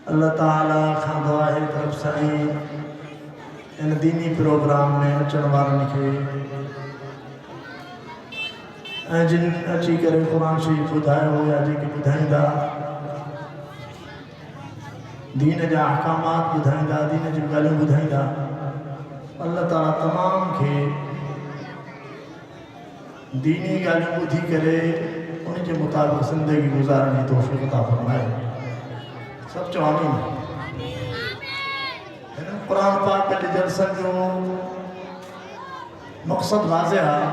اللہ تعالیٰ خان دعائے طرف سائیں ان دینی پروگرام میں اچھن وارن کے جن اچھی کرے قرآن شریف بدھائے ہو یا جی کی بدھائیں دا دین جا احکامات بدھائیں دا دین جی گالوں بدھائیں دا اللہ تعالیٰ تمام کے دینی گالوں بدھی کرے ان کے مطابق زندگی گزارنے توفیق عطا فرمائے سب چو آمین قرآن پاک کے جلسہ جو مقصد واضح ہے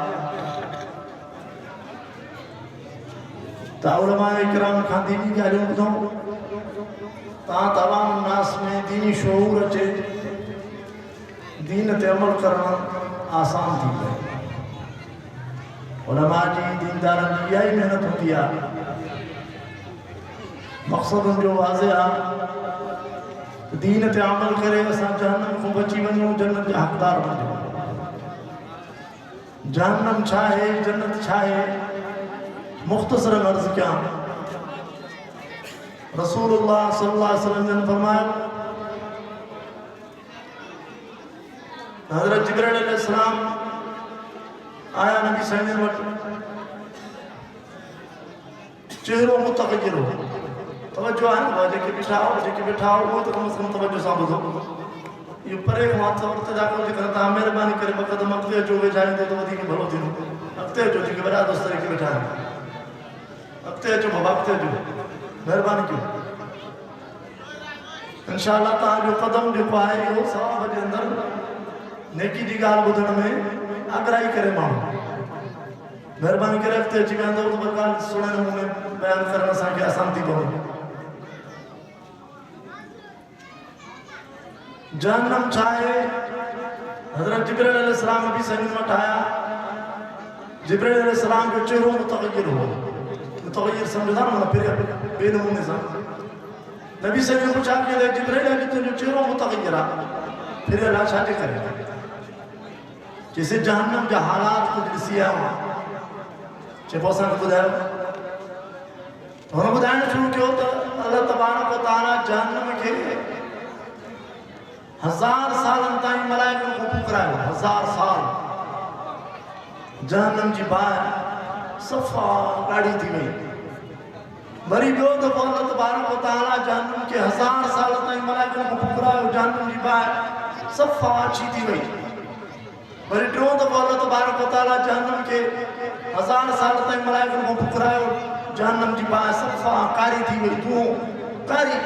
تا علماء اکرام کھان دینی گالوں بدھوں تا تمام الناس میں دینی شعور اچھے دین تے عمل کرنا آسان تھی گئے علماء جی دیندارن جی یہی محنت ہوتی ہے مقصد جو واضح ہے دین تے عمل کرے اساں جہنم کو بچی ونوں جنت کے حقدار بنو جہنم چاہے جنت چاہے مختصر عرض کیا رسول اللہ صلی اللہ علیہ وسلم نے فرمایا حضرت جبرائیل علیہ السلام آیا نبی صلی اللہ علیہ وسلم چہروں متغیر ہو توجہ ہے نا جے کہ بٹھاؤ وہ تو کم از کم توجہ سان بدھو یہ پرے وہاں تو ورتے جا کر کرتا مہربانی کرے بقدم اگتے جو وجائیں تو ودی بھلو تھینو اگتے جو کہ بڑا دوست طریقے بٹھائیں اگتے جو بابا اگتے جو مہربانی کیوں انشاءاللہ تعالی جو قدم جو پائے وہ ثواب کے اندر نیکی جی گال بدھن میں اگرائی کرے ماں مہربانی کرے اگتے جی میں اندر تو برکال سننے میں بیان کرنا سا کہ آسان تھی بہت جہنم چاہے حضرت جبرائیل علیہ السلام ابھی سنین میں اٹھایا جبرائیل علیہ السلام جو چہروں متغیر ہو متغیر سمجھتا نا پھر بے نمونے سا نبی صلی اللہ علیہ وسلم کہ جبرائیل علیہ السلام جو چہروں متغیرہ پھر اللہ چھاٹے کرے جسے جہنم جو حالات کو جلسی ہے چھے پوسا کو بدھائے تو انہوں بدھائے شروع کیا ہوتا اللہ تبارک و تعالی جہنم کے 1000 سال انتائیں ملائکوں کو پکرائے 1000 سال جہنم جی بائے صفا گاڑی تھی میں بری بیو دفعہ اللہ تبارک و تعالی جہنم کے 1000 سال انتائیں ملائکوں کو پکرائے جہنم جی بائے صفا اچھی تھی میں بری بیو دفعہ اللہ تبارک و تعالی جہنم کے 1000 سال انتائیں ملائکوں کو پکرائے جہنم جی بائے صفا کاری تھی میں دوں کاری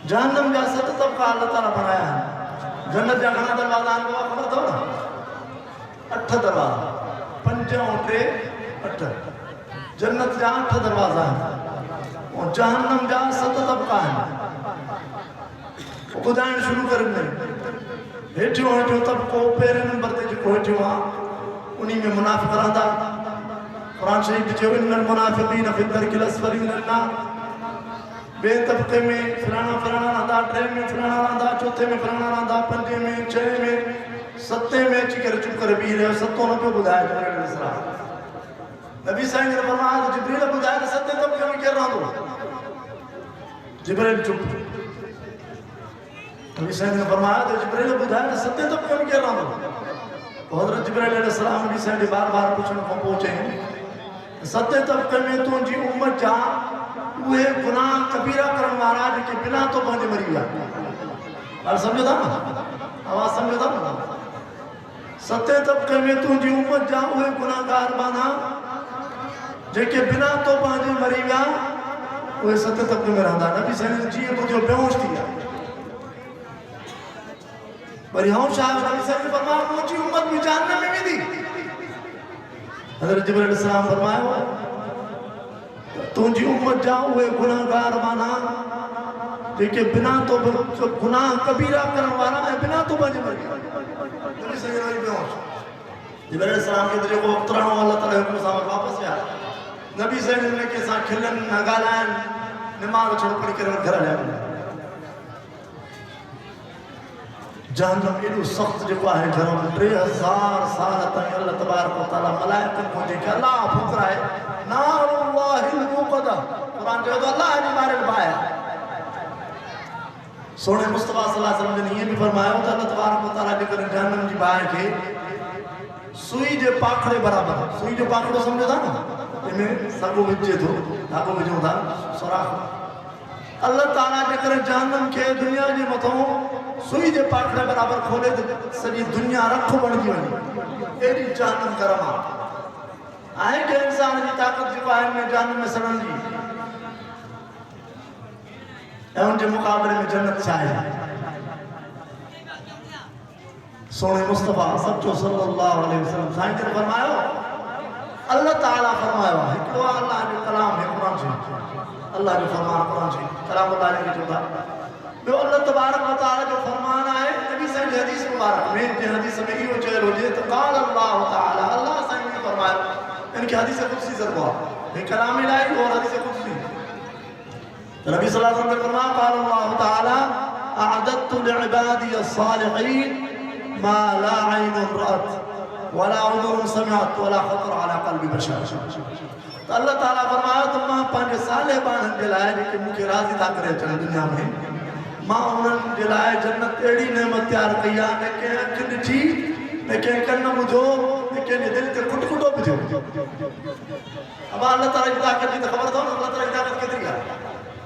جہنم جا ست طبقہ اللہ تعالیٰ بنایا ہے جنت جا گھنا دروازہ آنے کو خبر دو نا 8 دروازہ 5 اور 3 8 جنت جا 8 دروازہ ہے اور جہنم جا 7 طبقہ ہے وہ بدائن شروع کرنے ہیٹھوں طبقوں پیرے نمبر تے جو ہیٹھوں انہی میں منافق رہا قرآن شریف جو ان المنافقین فی الدرک الاسفل من النار بے طبقے میں فلانا رہندا 3 میں فلانا رہندا 4 میں فلانا رہندا 5 میں 6 میں 7 میں اچھی کر چپ کر بھی رہے 7 نہ پہ بدھایا جبرائیل علیہ السلام نبی صلی اللہ علیہ وسلم فرمایا جبرائیل بدھایا 7 طبقے میں کیا رہا دو جبرائیل چپ نبی صلی اللہ علیہ وسلم فرمایا جبرائیل بدھایا 7 طبقے میں کیا رہا دو حضرت جبرائیل علیہ السلام نبی صلی اللہ علیہ وسلم بار پوچھنے کو پہنچے ہیں 7 طبقے میں تو جی امت جا وہ گناہ کبیرہ کرن وارا جو کہ بنا تو بہنے مری گیا اور سمجھو تھا نا آواز سمجھو تھا نا 7 طبقے میں تو جی امت جا وہ گناہ گار بانا جو کہ بنا تو بہنے مری گیا وہ 7 طبقے میں رہندا نبی صلی اللہ علیہ وسلم جی کو جو بیہوش دیا بری ہوں شاہ نبی صلی اللہ علیہ وسلم فرمایا مجھے امت میں جاننے میں بھی دی حضرت جبرائیل علیہ السلام فرمایا ہوا تُنجی امت جاؤ ہوئے گناہ گار بانا لیکن بنا تو گناہ کبیرہ کرن والا ہے بنا تو بجے مر گیا نبی صلی اللہ علیہ وسلم جبرائیل علیہ السلام کے درے کو اقترانوں اللہ تعالیٰ حکم صاحب واپس آیا نبی صلی اللہ علیہ وسلم کے ساتھ کھلن نگالائن نماز چھوڑ پڑی کر گھر لیا جہنم ایڈو سخت جو ہے گھروں میں 3000 سال تک اللہ تبارک و تعالیٰ ملائکن کو دیکھا اللہ پھکرا ہے نار اللہ الموقدہ قرآن جو اللہ جی بارے بایا سونے مصطفیٰ صلی اللہ علیہ وسلم نے یہ بھی فرمایا ہوتا اللہ تبارک و تعالیٰ جے کرے جہنم جی باہر کے سوئی جے پاکھڑے برابر سوئی جو پاکھڑو سمجھو تھا نا میں سگو وجے تھو دھاگو وجھوں تھا سوراخ اللہ تعالیٰ جے کرے جہنم کے دنیا جے متھوں سوئی جے پاکھڑے برابر کھولے تو سجی دنیا رکھو بن گئی ونے ایڈی جہنم کرما آئے کہ انسان جی طاقت جو ہے میں جہنم میں سڑن جی اے ان کے مقابلے میں جنت چاہے سونے مصطفیٰ سچو صلی اللہ علیہ وسلم سائن نے فرمایا اللہ تعالیٰ فرمایا ہکڑو اللہ جو کلام ہے قرآن سے اللہ جو فرمان قرآن سے کلام اللہ نے جو تھا جو اللہ تبارک و تعالیٰ جو فرمان آئے نبی صلی حدیث مبارک میں جو حدیث میں ہی وہ چہل ہو جائے تو قال اللہ تعالیٰ اللہ سائن نے فرمایا ان کی حدیث قدسی ضربہ یہ کلام الہی اور حدیث قدسی نبی صلی اللہ علیہ وسلم نے فرمایا قال اللہ تعالیٰ اعددت لعبادی الصالحین ما لا عین رأت ولا عذر سمعت ولا خطر على قلب بشر تو اللہ تعالیٰ فرمایا تو ماں پانچ صالح بانن جلائے لیکن مجھے راضی تھا کرے چلے دنیا میں ماں انہوں جلائے جنت ایڑی نعمت تیار کیا لیکن اکھن ڈھی لیکن کن مجھو لیکن دل تے کھٹ کھٹو بھی تھے اب اللہ تعالیٰ کی طاقت کی خبر تھا اللہ تعالیٰ کی طاقت کتنی ہے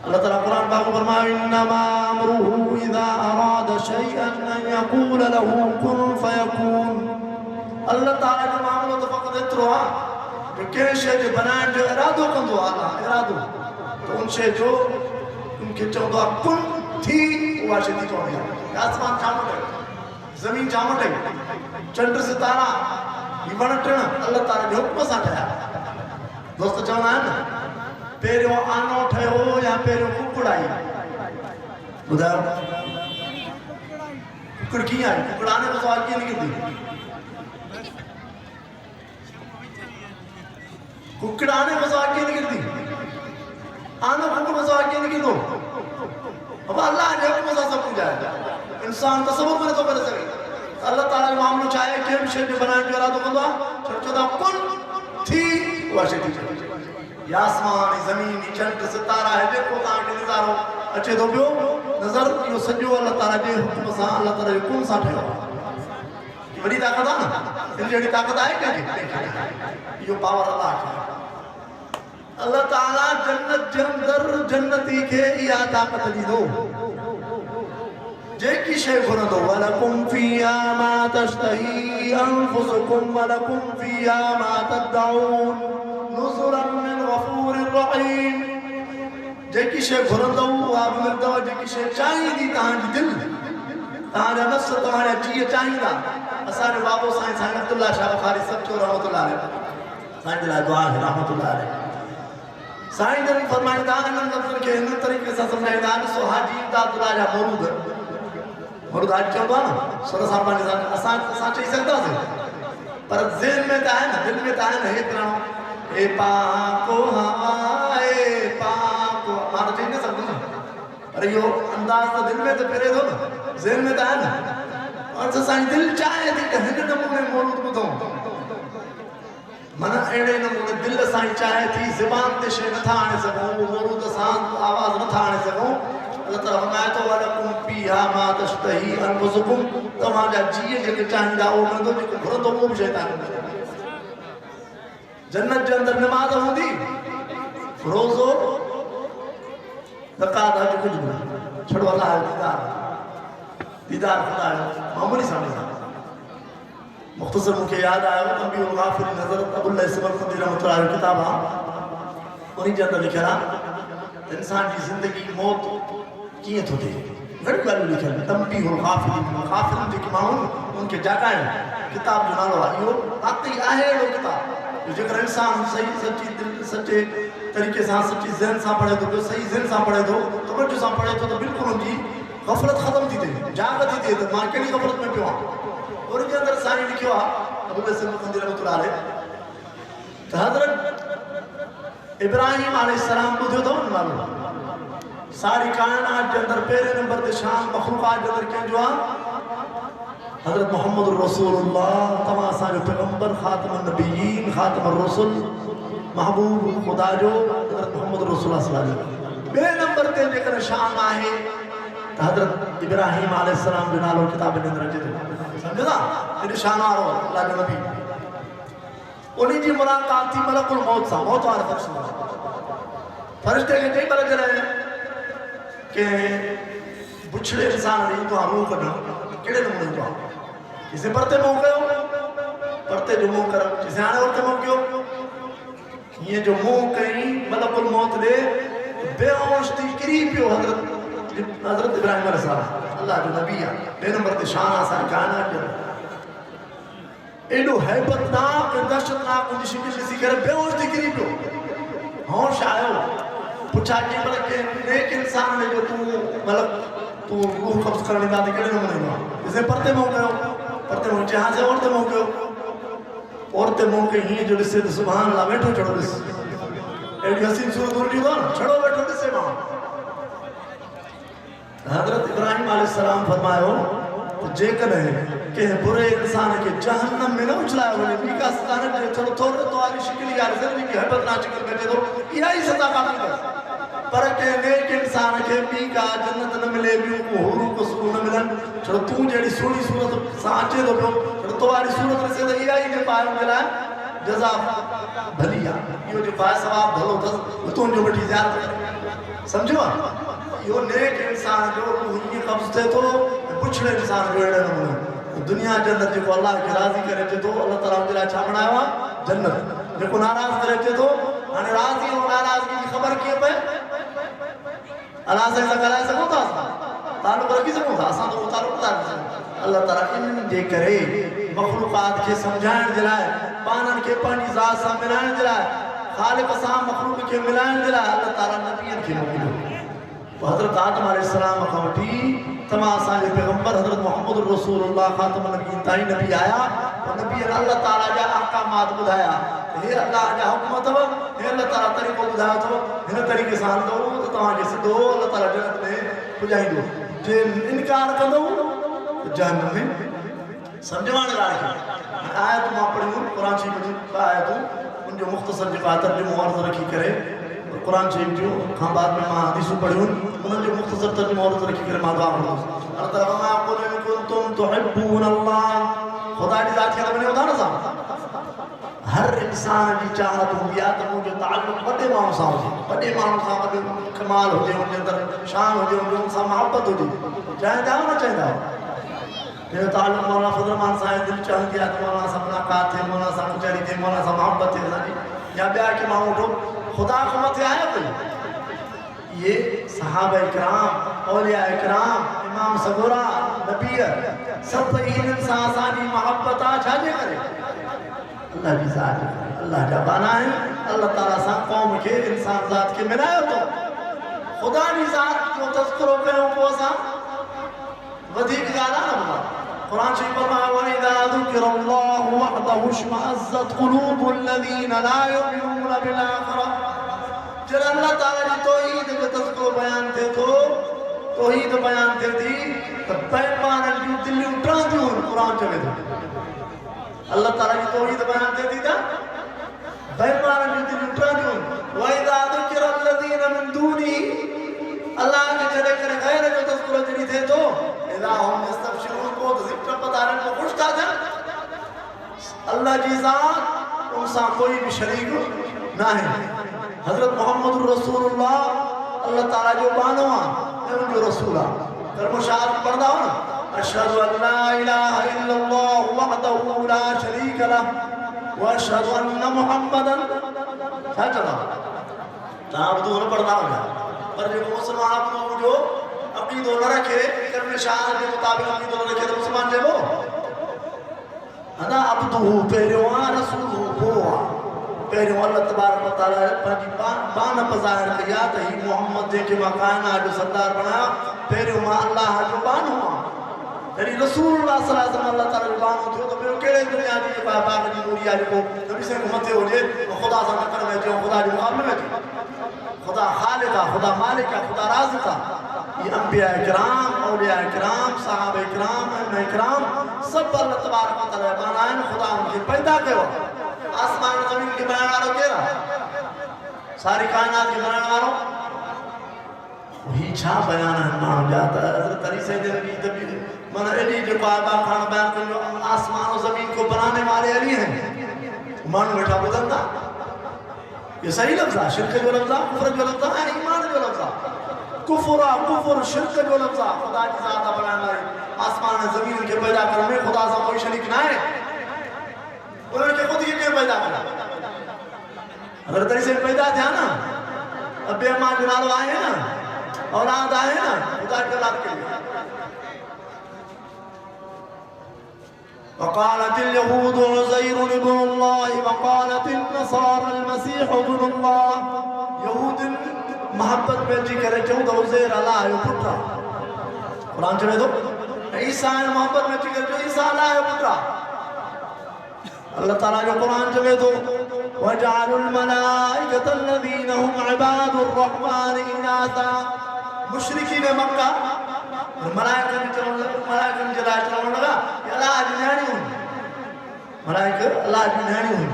اللہ تعالیٰ قرآن پاک فرمایا انما امره اذا اراد شيئا ان يقول له كن فيكون اللہ تعالیٰ کا معاملہ تو فقط اترو کہ کہیں شے جو بنائیں جو ارادو کندو اللہ ارادو تو ان شے جو ان کے چودہ کن تھی وہ شدی تو ہوئی آسمان چامٹ ہے زمین چامٹ ہے چندر ستارہ یہ بنٹنا اللہ تعالیٰ جو حکم ساتھ ہے دوست چاہنا ہے نا پیرے وہ آنو اٹھے ہو یا پیرے وہ ککڑائی بدھاؤ ککڑ کی آئی ککڑانے میں سوال کیا نہیں کرتی ککڑانے میں سوال کیا نہیں کرتی آنو ککڑ میں سوال کیا نہیں کرتو اب اللہ نے حکم سا سب کچھ جائے انسان تصور کرے تو کرے سکے اللہ تعالیٰ معاملو چاہے کہ ہم شہر جو بنائیں جو ارادو کندوا چھوٹا کن تھی وہ شہر تھی یا آسمان زمین چند ستارہ ہے دیکھو تاں کے نظارو اچھے دو بیو نظر یہ سجو اللہ تعالیٰ جے حکم سا اللہ تعالیٰ جے کون سا ٹھے یہ بڑی طاقت ہے نا ان جڑی طاقت آئے کیا جی یہ پاور اللہ ہے اللہ تعالیٰ جنت جندر جنتی کے یا طاقت دی دو جے کی شے گھردو وَلَكُمْ فِيهَا مَا تَشْتَهِي أَنفُسُكُمْ وَلَكُمْ فِيهَا مَا تَدَّعُونَ نُزُلًا مِّن غَفُورٍ رَحِيمٍ جے کی شے گھردو آپ مردو جے کی شے چاہی دی تاں جی دل تاں جا نفس تاں جا جی چاہی دا اسانے بابو سائن سائن عبداللہ شاہ بخاری سب چو رحمت اللہ علیہ سائن دلائے دعا ہے رحمت اللہ علیہ سائن دل فرمائے دا انہوں لفظن کے ہندن طریقے سے سمجھائے دا سو حاجی امداد اللہ جا مورود مورد حاجی چاہتا نا سورہ صاحبہ نظام اسان چاہی سکتا سے پر ذہن میں تا ہے نا دل میں تا ہے نا اتنا اے پاکو ہوا اے پاکو مانا چاہیے نہیں سکتا نا ارے یہ انداز تا دل میں تا پیرے دو نا ذہن میں تا ہے نا اور سائن دل چاہے تھی کہ ہندن نمو میں مورود کو دوں منا ایڑے نمو میں دل سائن چاہے تھی زبان تے شے نہ تھا آنے سکوں وہ مورود سان آواز نہ تھا آنے سکوں اللہ تعالیٰ فرمایا تو وَلَكُمْ فِيهَا مَا تَشْتَهِي أَنفُسُكُمْ تمہاں جا جیے جے چاہیں دا او مندو جے گھر تو وہ بھی شیطان جنت جو اندر نماز ہوں دی روزو دقات ہے جو کچھ بھی چھڑو اللہ ہے دیدار خدا ہے معمولی سامنے تھا مختصر مجھے یاد آیا وہ تنبیہ الغافل نظر ابو اللہ سمر خدی رحمت اللہ علیہ کتاب انہی جنر لکھا انسان کی زندگی موت کیے تو دے گھڑ گالو لکھا تنبیہ الغافل غافل جو کماؤں ان کے جاگا ہے کتاب جو نالو آئی ہو آتی آئے لو کتاب جو جگر انسان صحیح سچی دل سچے طریقے سے سچی ذہن سا پڑھے تو صحیح ذہن سا پڑھے تو توجہ سا پڑھے تو بالکل ان کی غفلت ختم تھی دے جاگا تھی دے تو مارکیٹی غفلت میں پیوں اور ان کے اندر ساری لکھوا ابو اللہ سے مخندی رحمت اللہ علیہ تو حضرت ابراہیم علیہ السلام کو جو دو نمالو ساری کائنات کے اندر پہلے نمبر دے شان مخلوقات کے اندر کیا جو حضرت محمد الرسول اللہ تمام سارے پیغمبر خاتم النبیین خاتم الرسل محبوب خدا جو حضرت محمد محمد رسول اللہ صلی اللہ علیہ وسلم بے نمبر تے جکر شان آئے حضرت ابراہیم علیہ السلام جو نالو کتاب اندر رجے سمجھا یہ شان آرہو اللہ کے نبی انہی جی ملاقات تھی ملک الموت سا موت وارد رسول فرشتے کے کئی بلد رہے کہ بچھڑے انسان رہی تو ہموں کرنا کیڑے نمونے تو کسے پڑھتے موں گئے ہو پڑھتے جو موں کرو کسے آنے ہوتے موں کیوں یہ جو موں کہیں ملک الموت دے بے آنشتی قریب پیو حضرت ابراہیم علیہ السلام اللہ جو نبی ہے بے نمبر تے شان آسان کائنات جو ایڈو حیبت ناک دشت ناک انجی شکل کسی کرے بے آنشتی قریب پیو ہونش آئے ہو پوچھا کہ ملک نیک انسان نے جو تو روح قبض کرنے داتے کڑے نمونے گا اسے پڑھتے موقع ہو پڑھتے موقع جہاں سے عورتے موقع ہو عورتے موقع ہی جو لسے سبحان اللہ بیٹھو چڑھو لسے ایک حسین صورت اردی دو نا چھڑو بیٹھو لسے وہاں حضرت ابراہیم علیہ السلام فرمائے ہو تو جے کر ہے کہ برے انسان کے جہنم میں نہ اچھلائے ہوئے بھی کا ستانک جو چھڑو تھوڑے تو آری شکلی یار زندگی کی حبت نہ چکل بیٹھے دو یہی ستا کافی دو پر کہ نیک انسان کے بھی کا جنت نہ ملے بھی کو حورو کو سکون نہ ملن چھڑو تو جیڑی سونی صورت سانچے دو چھڑو تو آری صورت رسے دو یہی جو پائے ملائے جزا بھلیا یہ جو پائے ثواب بھلو تھا تو جو بٹی زیادہ سمجھو یہ نیک انسان جو روحی قبض تھے تو پچھڑے انسان جو اڑے نمونے دنیا جنت جو اللہ کے راضی کرے تو اللہ تعالیٰ جلائے چھا بنایا ہوا جنت جو کو ناراض کرے تو ہمیں راضی اور ناراضگی کی خبر کیے پہ اللہ سے ایسا کرائے سکو تھا تعلق رکھی سکو تھا آسان تو تعلق دار اللہ تعالیٰ ان دے کرے مخلوقات کے سمجھائیں جلائے پانن کے پانی ذات سا ملائیں جلائے خالق سام مخلوق کے ملائیں جلائے اللہ تعالیٰ نبیان کے مقبول حضرت آدم علیہ السلام مقامتی تمام آسانی پیغمبر حضرت محمد رسول اللہ خاتم النبیین تائی نبی آیا اور نبی اللہ تعالیٰ جا احکامات بدھایا یہ اللہ جا حکمت ہو یہ اللہ تعالیٰ طریقوں بدھایا تو ہن طریقے سان دو تو تمام جیسے دو اللہ تعالیٰ جنت میں پجائیں دو جن انکار کر دو جہنم میں سمجھوانے لائے آیت ماں پڑھی ہوں قرآن شریف مجھے آیت ہوں ان جو مختصر جو ترجمہ عرض رکھی کرے قرآن شریف جو ہم بعد میں ماں حدیثوں پڑھی ہوں انہوں جو مختصر ترجمہ عرض رکھی کرے ماں دعا پڑھو اللہ تعالیٰ وَمَا قُلْ إِن كُنْتُمْ تُحِبُّونَ اللَّهِ خدا کی ذات کے بنے ہوتا نا صاحب ہر انسان کی چاہت ہوں یا تو جو تعلق بڑے ماں سا ہو جائے بڑے ماں سا بڑے کمال ہو جائے ان کے اندر شان ہو جائے ان سے محبت ہو جائے چاہتا ہو نہ چاہتا ہو یہ تعلق مولانا فضل رحمان صاحب دل چاہ دیا تو مولانا صاحب ملاقات تھے مولانا صاحب مچاری تھے مولانا صاحب محبت تھے یا بیار کے ماں اٹھو خدا کو مت آیا کوئی یہ صحابہ اکرام اولیاء اکرام امام صغرا نبی سب ان انسان آسانی محبت آجھاجے کرے اللہ کی ذات اللہ جا بانا ہے اللہ تعالیٰ سا قوم کے انسان ذات کے ملائے ہو تو خدا کی ذات جو تذکروں پہ ہوں وہ سا ودھیک جانا نہ بنا قرآن شریف فرمایا وَإِذَا ذُكِرَ اللَّهُ وَحْدَهُ اشْمَأَزَّتْ قُلُوبُ الَّذِينَ لَا يُؤْمِنُونَ بِالْآخِرَةِ جب اللہ تعالیٰ کی توحید کے تذکر بیان تھے تو توحید بیان تھے تھی تو پیمان جو دل اٹھان تھی ان قرآن چلے تھے اللہ تعالیٰ کی توحید بیان تھے تھی تھا پیمان جو دل اٹھان تھی ان وَإِذَا ذُكِرَ الَّذِينَ مِن دُونِهِ اللہ کے چلے کر غیر جو تذکر جنی تھے تو اِذَا هُمْ يَسْتَبْشِرُونَ کو ذکر بتانے کو خوش تھا تھا اللہ کی ذات ان سا کوئی بھی شریک نہ ہے حضرت محمد رسول اللہ اللہ تعالیٰ جو بانوا ہے جو رسولہ کرم شاہد پڑھنا ہو نا اشہدو ان لا الہ الا اللہ وحدہ لا شریک لہ واشہدو ان محمدن کیا چلا تعبدو نہ پڑھنا ہو جائے پر جو مسلمان عبدو جو عقیدو نہ رکھے کرم شاہد کے مطابق عقیدو نہ رکھے تو مسلمان جائے وہ انا عبدو پیروان رسولو بوا پہلے اللہ تبارک و تعالیٰ پانچی بان پظاہر کیا تو ہی محمد دے کے مکانہ جو سردار بنایا پہلے ماں اللہ جو بان ہوا یعنی رسول اللہ صلی اللہ علیہ وسلم اللہ تعالیٰ جو بان ہوتے ہو تو پھر کیڑے دنیا دی باغ دی موری آجے کو نبی سے حکومتے ہو جائے خدا سے نکر میں جو خدا جو مقابلے میں جو خدا خالقہ خدا مالکہ خدا رازقہ یہ انبیاء اکرام اولیاء اکرام صحابہ اکرام ائمہ اکرام سب اللہ تبارک و تعالیٰ بنائیں خدا ان کے پیدا کے ہو آسمان زمین کے بیان آرہو کہہ رہا ساری کائنات کے بنانے والوں وہی چھا بیان ہے مانو جاتا ہے حضرت علی سید نبی تبی من علی جو بابا خان بیان کر جو آسمان و زمین کو بنانے والے علی ہیں مانو بیٹھا بدن تھا یہ صحیح لفظ ہے شرک جو لفظ ہے کفر جو لفظ ہے ایمان جو لفظ ہے کفر شرک جو لفظ ہے خدا کی ذاتہ بنانے والے آسمان و زمین کے پیدا کرنے خدا سے کوئی شریک نہ ہے انہوں نے خود یہ کیوں پیدا کرا حضرت علی سید پیدا تھا نا اب بے امان جنالو آئے ہیں نا اولاد آئے نا خدا کے اولاد کے لیے وقالت اليهود عزير ابن الله وقالت النصارى المسيح ابن الله یہود محبت میں جی کرے چاہوں تو عزیر اللہ ہے پترا قرآن چلے دو عیسیٰ محبت میں جی کرے چاہوں عیسیٰ اللہ ہے پترا اللہ تعالیٰ جو قرآن چلے دو وَجَعَلُوا الْمَلَائِكَةَ الَّذِينَ هُمْ عِبَادُ الرَّحْمَانِ إِنَاثًا مشرکین مکہ ملائکہ نے جلائے چلاؤں لگا یہ اللہ آج نیانی ہوئی ملائکہ اللہ آج نیانی ہوئی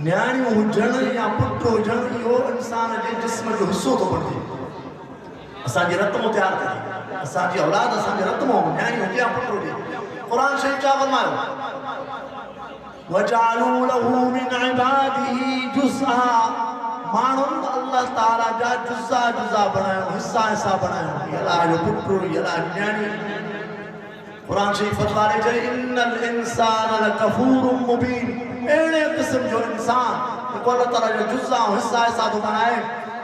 نیانی ہوئی جن یا پٹو جن یہ انسان جے جسم جو حصوں تو بڑھتی اسان جی رتمو تیار کرتی اسان جی اولاد اسان جی رتمو نیانی ہوئی یا پٹو دی قرآن شریف کیا فرمائے وَجَعَلُوا لَهُ مِنْ عِبَادِهِ جُزْءًا مانند اللہ تعالیٰ جا جزا بنائے حصہ بنائے یلا جو پٹر یلا جنانی قرآن شریف فتوارے چلے ان الانسان لکفور مبین ایڑے قسم جو انسان اللہ تعالیٰ جو جزا حصہ تو بنائے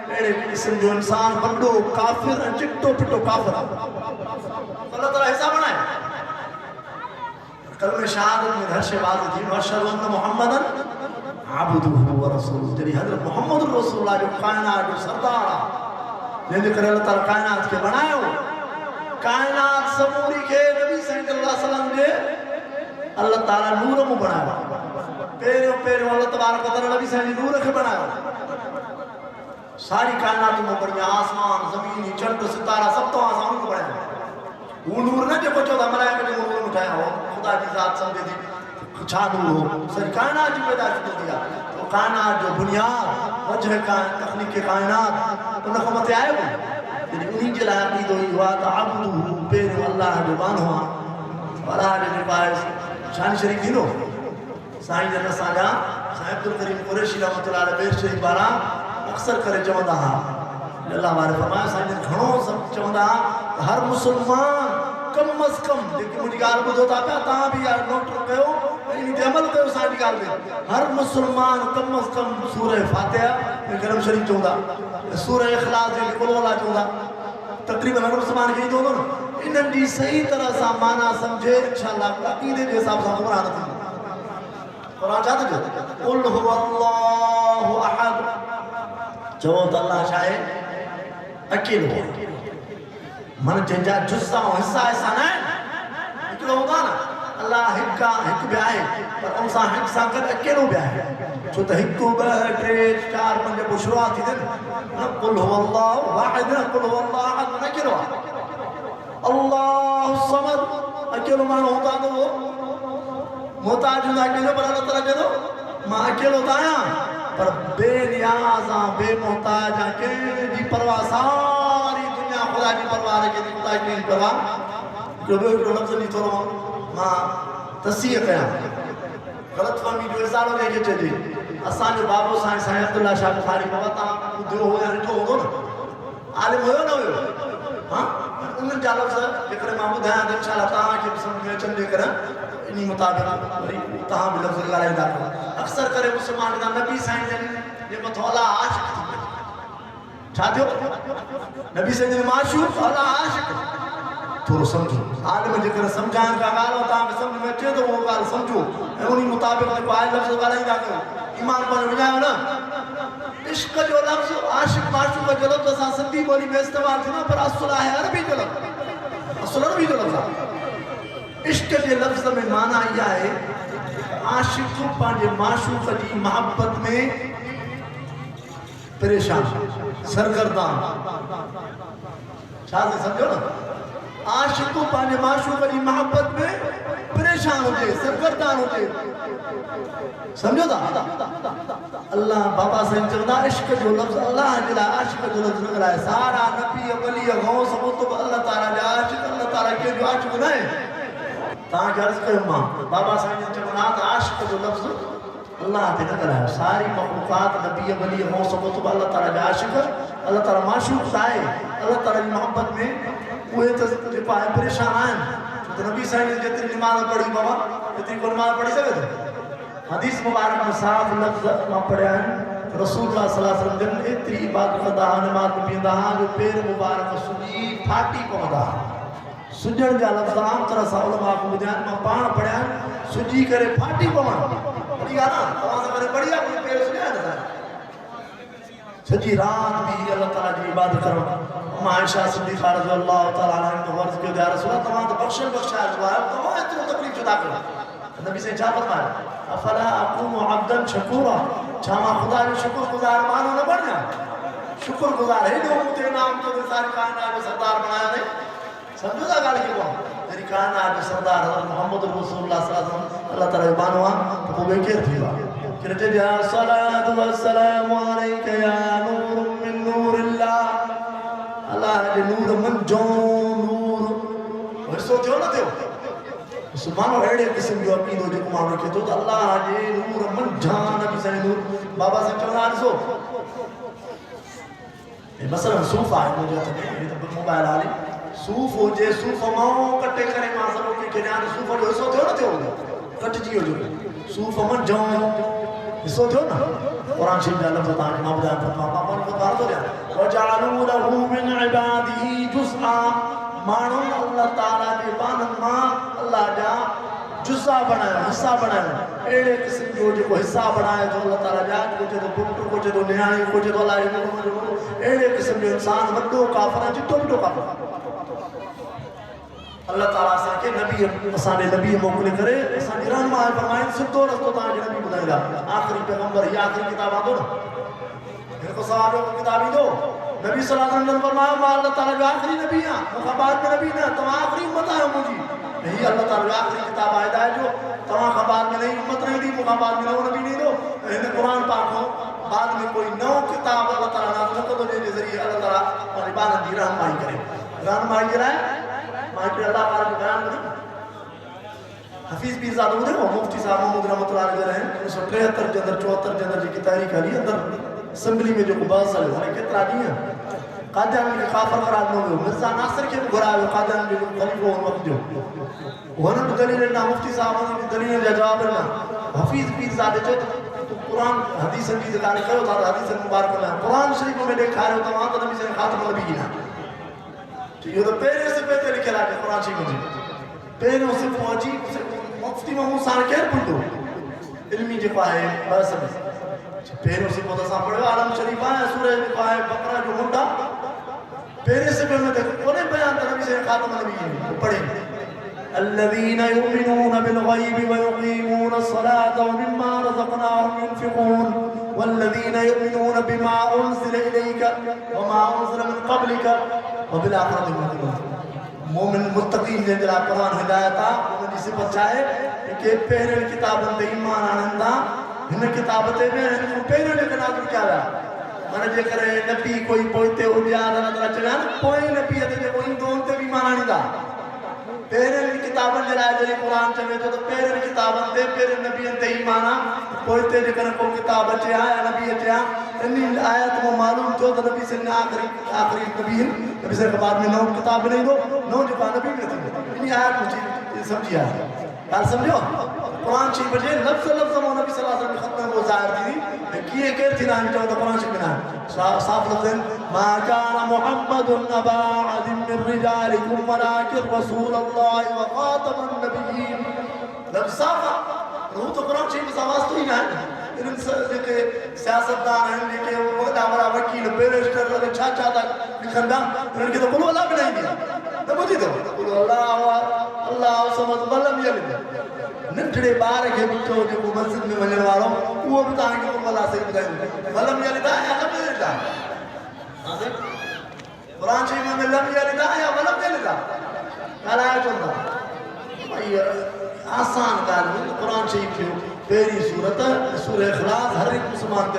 ایڑے قسم جو انسان بندو کافر چٹو پٹو کافر اللہ تعالیٰ حصہ بنائے کلمہ شہادت میں گھر سے بات تھی وَأَشْهَدُ أَنَّ مُحَمَّدًا عبدہ و رسول جلی حضرت محمد رسول اللہ جو کائنات جو سردارہ جن کرے اللہ تعالیٰ کائنات کے بنائے ہو کائنات سموری کے نبی صلی اللہ علیہ وسلم نے اللہ تعالیٰ نور مو بنائے ہو پیرے اللہ تبارک و تعالیٰ نبی صلی اللہ علیہ وسلم نور کے بنائے ہو ساری کائنات میں بڑھیں آسمان زمینی چند ستارہ سب تو آسمان کو بنائے ہو وہ نور نہ جو کچھ ہوتا ملائکہ نے نور اٹھایا ہو خدا کی ذات سمجھے دی چھا دور ہو سر کائنات جو پیدا کر دیا تو کائنات جو بنیاد وجہ تخلیق کے کائنات انہیں خمت آئے ہو یعنی انہی جلائے عقید ہوئی ہوا تعبدو پیر اللہ جو بان ہوا اللہ جو پائے شانی شریف دینو سائن جنہ ساجا سائن عبدالکریم قریشی رحمت اللہ علیہ بیر شریف بارا اکثر کرے چوندہ ہاں اللہ ہمارے فرمائے سائن جن گھنوں سب چوندہ ہر مسلمان کم از کم لیکن مجھے گال کو دوتا پہ تاں بھی یار نوٹ رکھے ہو انہی عمل کرو ساتھ گال دے ہر مسلمان کم از کم سورہ فاتحہ میں کرم شریف چوندہ سورہ اخلاص جی قلولا چوندہ تقریباً ہر مسلمان کی دو نا انہاں دی صحیح طرح سا معنی سمجھے انشاءاللہ عقیدے کے حساب سے قرآن تھی قرآن چاہتے جو قل هو اللہ احد چوت اللہ شاہد اکیل ہو من جنجا جزا و حصہ ایسا نہیں اکلو ہوگا نا اللہ ہک بھی آئے پر انسا ہک سا کر اکیلو بھی آئے چھو تا ہکو بہٹرے چار پنجے کو شروعاتی دن قل هو اللہ واحد قل هو اللہ احد من اکیلو اللہ الصمد اکیلو مانا ہوتا تو وہ محتاج ہوتا اکیلو پر اللہ تعالیٰ جدو ماں اکیلو ہوتا ہے پر بے نیازاں بے محتاجاں کے دی پرواہ ساری دنیا خدا کی پرواہ رکھے دی خدا کی پرواہ جو بے اکلو لفظ نہیں تو رہا ماں تصیح کیا غلط فہمی جو ازالو لے کے چلے اسان جو بابو سائن سائن عبداللہ شاہ بخاری بابا دیو ہو یا رجو ہو نا عالم ہوئے نہ ہوئے ہاں انہوں جا لفظ لکھنے محمود ہیں انشاءاللہ تاہاں کی بسم میں چندے کریں انہی مطابق تاہاں بھی لفظ اللہ علیہ داخل اکثر کرے مسلمان کا نبی سائن جن یہ مطولہ عاشق تھی چاہتے ہو نبی سائن جن معشوق اللہ عاشق تھوڑا سمجھو عالم جکر سمجھان کا گال ہوتا ہے سمجھ میں چاہتے ہو وہ گال سمجھو انہی مطابق کو آئے لفظ اللہ علیہ داخل ایمان پر بجائے ہو نا عشق جو لفظ عاشق معشوق جو لفظ اساں سندھی بولی میں استعمال تھی نا پر اصلہ ہے عربی جو لفظ اصلہ عربی جو لفظ عشق کے لفظ میں معنی یہ ہے عاشق پانچے معشوق کی محبت میں پریشان سرگردان شاہ سے سمجھو نا عاشق کو پانے معشوق کی محبت میں پریشان ہوتے سرگردان ہوتے سمجھو دا اللہ بابا سے انچردہ عشق جو لفظ اللہ جلا عاشق جو لفظ نکل آئے سارا نبی ولی غوث مطلب اللہ تعالیٰ جا عاشق اللہ تعالیٰ کے جو عاشق نہیں تاں کہ عرض کریں ماں بابا سے انچردہ عاشق جو لفظ اللہ تے نکل آئے ساری مخلوقات نبی ولی غوث مطلب اللہ تعالیٰ جا عاشق اللہ تعالیٰ معشوق سائے اللہ تعالیٰ کی محبت میں وہ پائے پریشان آئیں تو نبی صلی اللہ علیہ وسلم جتنی نماز پڑھی بابا جتنی کو نماز پڑھی سکے تھے حدیث مبارک میں صاف لفظ میں پڑھے ہیں رسول اللہ صلی اللہ علیہ وسلم جن اتری عبادت قضا نماز میں پیندہ جو پیر مبارک سجی پھاٹی پہندا سجن جا لفظ عام طرح سا علماء کو بدیان میں پان پڑھے ہیں سجی کرے پھاٹی پہن پڑھی گا نا تمہاں سے میں پڑھی اپنی پیر سجا ہے سجی رات بھی اللہ تعالیٰ کی عبادت کرو اما عائشہ صدیقہ رضی اللہ تعالیٰ عنہ تو ورز کے دیا رسول اللہ تمام تو بخشن بخشا ہے تمام اتنو تکلیف جدا کرو نبی سے چاہ فرمایا افلا اقوم عبدا شکورا چاہما خدا جو شکر گزار مانو نہ بڑھنا شکر گزار ہے جو مجھے نام تو ساری کائنات جو سردار بنایا نہیں سمجھو دا گاڑی کے بہت میری کائنات جو سردار حضرت محمد رسول اللہ صلی اللہ علیہ وسلم اللہ تعالیٰ بانوا تو وہ بے کیر تھی کہتے ہیں الصلاة والسلام علیکہ یا نور من نور اللہ اللہ کے نور من جو نور وہ سوچ ہو نہ دیو مسلمانوں ایڑے قسم جو اپنی دو جو کمان رکھے تو اللہ کے نور من جان نبی سے نور بابا سے چلنا آرسو مثلا صوف آئے مجھے تھے یہ تو موبائل آلی صوف ہو جے صوف ماں کٹے کرے ماں سب کی کنیان صوف ہو جو سوچ ہو نہ دیو کٹ جی ہو جو صوف من جان اس وقت ہو نا قرآن شریف میں اللہ بتانے ماں بجائے فتمہ پاپا نے بتا دو لیا وَجَعَلُوا لَهُ مِنْ عِبَادِهِ جُزْعًا مانو اللہ تعالیٰ کے بانن ماں اللہ جا جزا بنایا حصہ بنایا ایڑے قسم جو کو حصہ بنایا تو اللہ تعالیٰ جا کچھ تو بھٹو کچھ تو نیائی کچھ تو اللہ ایڑے قسم جو انسان وڈو کافر ہے جتو بھٹو کافر اللہ تعالیٰ سے کہ نبی اسانے نبی موکلے کرے اسان ایران میں فرمائیں سدھو رستو تاں کہ نبی بدائے گا آخری پیغمبر ہی آخری کتاب آدھو نا ان کو صحابوں کو کتابی دو نبی صلی اللہ علیہ وسلم فرمایا ما اللہ تعالیٰ جو آخری نبی ہیں مخابات میں نبی نہیں تمہاں آخری امت آئے مجھے نہیں اللہ تعالیٰ جو آخری کتاب آئے ہے جو تمہاں خبات میں نہیں امت نہیں دی مخابات میں نو نبی نہیں دو انہیں قرآن پاک ہو بعد میں کوئی نو کتاب اللہ تعالیٰ نازل کو دے ذریعے اللہ تعالیٰ اور عبادت دی رہنمائی کرے رہنمائی کرائے ماہی اللہ تعالیٰ کے بیان میں حفیظ بھی زیادہ ہوتے وہ مفتی صاحب محمود رحمت اللہ علیہ رہے ہیں 1973 جندر 74 جندر جی کی تحریک علی اندر اسمبلی میں جو قباز صلی اللہ علیہ کترا نہیں ہے قادیان کے خافر قرار نہ ہوئے مرزا ناصر کے گھرا ہوئے قادیان کے خلیفہ ان وقت جو وہاں تو دلیل اللہ مفتی صاحب نے دلیل اللہ جواب اللہ حفیظ بھی زیادہ جو تو قرآن حدیث کی ذکر کرو تھا حدیث مبارک میں قرآن شریف میں دیکھا رہے ہو تو وہاں تو نبی سے خاتم نبی گنا یہ تو پہلے سے پہلے لکھے لا کے قرآن شریف میں پہلے اسے پہنچی مفتی محمود سان کہر پڑھو علمی جو پائے بس پہلے اسے پہنچا سا پڑھو عالم شریف آئے سورہ پائے بقرہ جو منڈا پہلے سے پہلے دیکھو انہیں بیان تھا نبی سے خاتم نبی گنا پڑھیں الذين يؤمنون بالغيب ويقيمون الصلاة ومما رزقناهم ينفقون والذين يؤمنون بما أنزل إليك وما أنزل من قبلك وبالآخرة هم يوقنون مومن متقین نے جلا قرآن ہدایتا مومن جسے بچائے کہ پہلے کتابوں تے ایمان آنندہ ہمیں کتابتے میں ہمیں پہلے لیکن آدم کیا رہا میں نے کرے نبی کوئی پوئتے ہو جا رہا چلے پوئے نبی ہے کوئی دون تے بھی ایمان آنندہ پہلے کتابوں جلائے جلی قرآن چمے تو پہلے کتابوں تے پہلے نبی انتے ایمانا پوئتے لیکن کو کتاب اچھے آیا نبی اچھے آیا انہی آیت وہ معلوم جو تو نبی سے آخری نبی ہیں نبی سے بعد میں نو کتاب نہیں دو نو جو کہا نبی نہیں تھی انہی آیت مجھے سمجھی آیا کال سمجھو قرآن شریف بجے لفظ لفظ وہ نبی صلی اللہ علیہ وسلم ختم وہ ظاہر تھی کیے کہر تھی نامی چاہو تو قرآن شریف بنا صاف لفظ ما كان محمد نبا عظم من رجالكم ولكن رسول الله وخاتم النبيين لفظ صافا وہ تو قرآن شریف سواز تو ہی نہ ہے ان سے سیاستدان ہیں لکھے وہ ہمارا وکیل بیرسٹر چھا چاہتا لکھندا ان کے تو قلو اللہ بنائیں گے نہ مجھے تو قلو اللہ سمجھ ولم یلد ننٹڑے بار کے بچوں جو مسجد میں وجن والوں وہ بتائیں کہ قلو اللہ سے بتائیں ولم یلد یا لم یلد قرآن شریف میں لم یلد یا ولم یلد کالایا چلتا بھائی آسان گال قرآن شریف کیوں پہلی صورت سورہ اخلاص ہر ایک مسلمان کے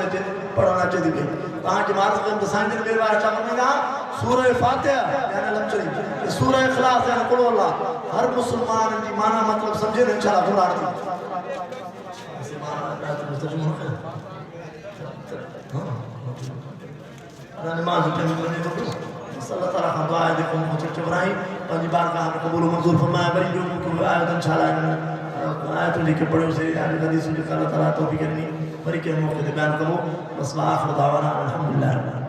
پڑھنا چاہیے گئی پانچ جماعت کے امتسان جن میرے بارے چاہنے گا سورہ فاتحہ یعنی علم شریف سورہ اخلاص یعنی قل اللہ ہر مسلمان کی معنی مطلب سمجھے نہیں انشاءاللہ پھر آرتی ایسے معنی آتا ہے ترجمہ ہے ہاں نماز اٹھنے میں تو صلی اللہ تعالیٰ خان دعا ہے دیکھوں مجھے چبراہی پانچ بار کا ہمیں قبول و منظور فرمایا بری جو مکہ آیت انشاءاللہ آیت لکھ کے پڑھے اسے آیت حدیث لکھ اللہ تعالیٰ توفیق کرنی بری کے موقع دے بیان کرو بس آخر دعوانا الحمدللہ